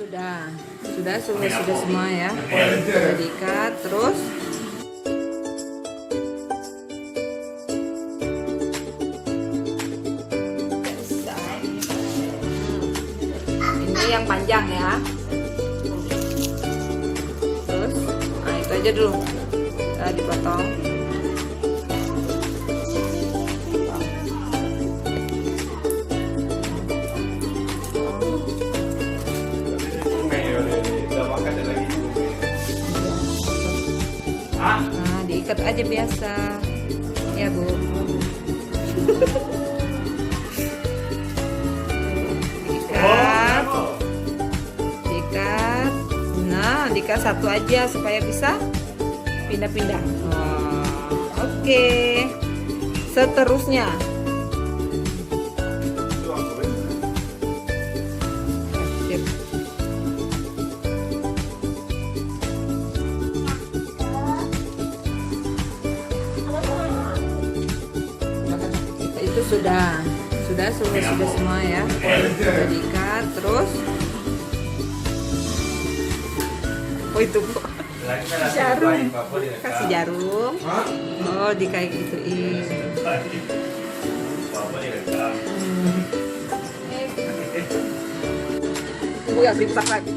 sudah semua ya, sudah diikat. Terus ini yang panjang ya. Terus nah itu aja dulu, dipotong. Nah, diikat aja biasa ya Bu. diikat. Nah, diikat satu aja supaya bisa pindah-pindah. Oke. Seterusnya sip. Itu sudah semua ya, sudah diikat. Terus itu Bu, jarum, kasih jarum. Oh, di kayak gituin. Bu yang pintar lagi.